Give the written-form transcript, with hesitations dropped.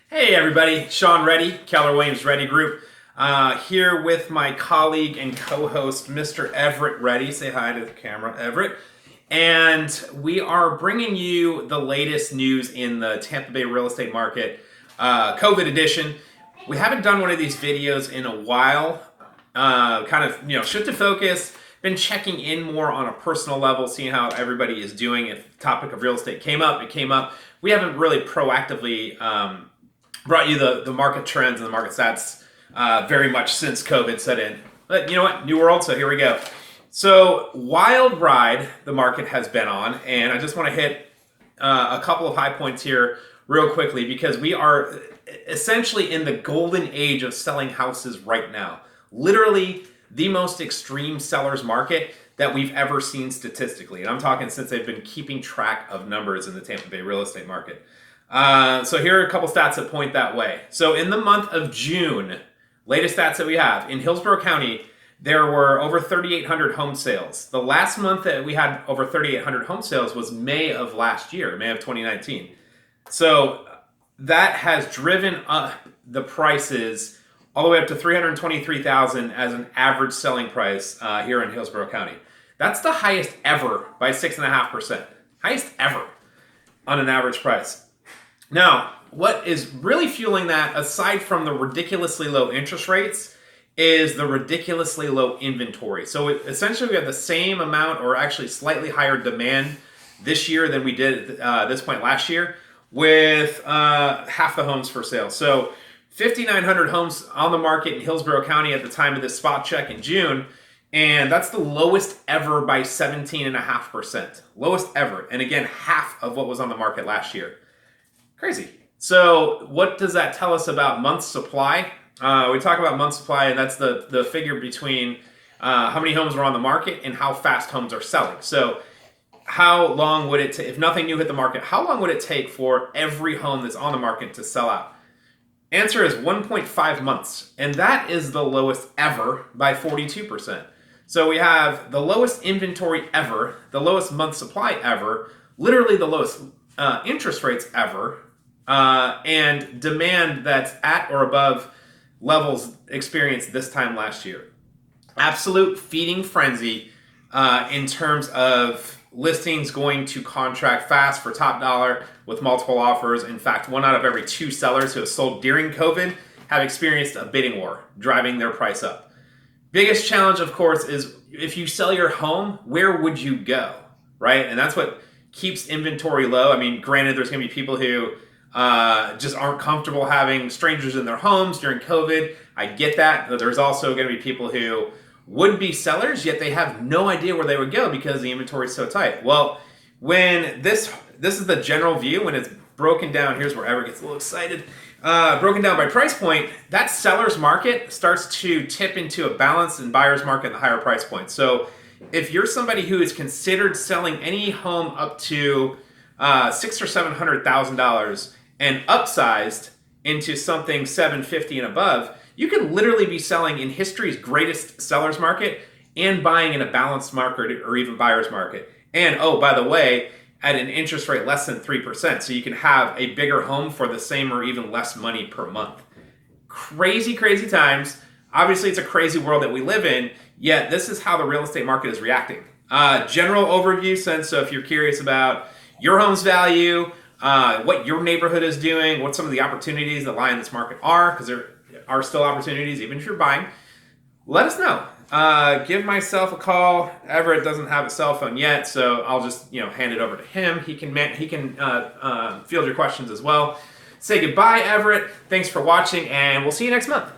Hey everybody, Sean Reddy, Keller Williams Reddy Group, here with my colleague and co-host, Mr. Everett Reddy. Say hi to the camera, Everett. And we are bringing you the latest news in the Tampa Bay real estate market, COVID edition. We haven't done one of these videos in a while. Shifted focus. Been checking in more on a personal level, seeing how everybody is doing. If the topic of real estate came up, it came up. We haven't really proactively brought you the market trends and the market stats very much since COVID set in. But you know what? New world, so here we go. So, wild ride the market has been on, and I just want to hit a couple of high points here real quickly because we are essentially in the golden age of selling houses right now. Literally the most extreme seller's market that we've ever seen statistically. And I'm talking since they've been keeping track of numbers in the Tampa Bay real estate market. So here are a couple stats that point that way. So in the month of June, latest stats that we have, in Hillsborough County, there were over 3,800 home sales. The last month that we had over 3,800 home sales was May of last year, May of 2019. So that has driven up the prices all the way up to $323,000 as an average selling price here in Hillsborough County. That's the highest ever by 6.5%. Highest ever on an average price. Now, what is really fueling that, aside from the ridiculously low interest rates, is the ridiculously low inventory. So essentially we have the same amount or actually slightly higher demand this year than we did at this point last year with half the homes for sale. So 5,900 homes on the market in Hillsborough County at the time of this spot check in June, and that's the lowest ever by 17.5%. Lowest ever, and again, half of what was on the market last year. Crazy. So what does that tell us about month supply? We talk about month supply, and that's the figure between how many homes are on the market and how fast homes are selling. So how long would it take, if nothing new hit the market, how long would it take for every home that's on the market to sell out? Answer is 1.5 months, and that is the lowest ever by 42%. So we have the lowest inventory ever, the lowest month supply ever, literally the lowest interest rates ever, and demand that's at or above levels experienced this time last year. Absolute feeding frenzy in terms of listings going to contract fast for top dollar with multiple offers. In fact, 1 out of every 2 sellers who have sold during COVID have experienced a bidding war, driving their price up. Biggest challenge, of course, is if you sell your home, where would you go, right? And that's what keeps inventory low. I mean, granted, there's going to be people who just aren't comfortable having strangers in their homes during COVID. I get that. But there's also going to be people who would be sellers, yet they have no idea where they would go because the inventory is so tight. Well, when this is the general view, when it's broken down, here's where Everett gets a little excited, broken down by price point, that seller's market starts to tip into a balanced and buyer's market at the higher price point. So if you're somebody who is considered selling any home up to $600,000 or $700,000 and upsized into something $750,000 and above, you could literally be selling in history's greatest seller's market and buying in a balanced market or even buyer's market. And oh, by the way, at an interest rate less than 3%, so you can have a bigger home for the same or even less money per month. Crazy, crazy times. Obviously, it's a crazy world that we live in, yet this is how the real estate market is reacting. General overview sense, so if you're curious about your home's value, what your neighborhood is doing, what some of the opportunities that lie in this market are, because there are still opportunities even if you're buying, let us know. Give myself a call. Everett doesn't have a cell phone yet, so I'll just hand it over to him. He can field your questions as well. Say goodbye, Everett. Thanks for watching, and we'll see you next month.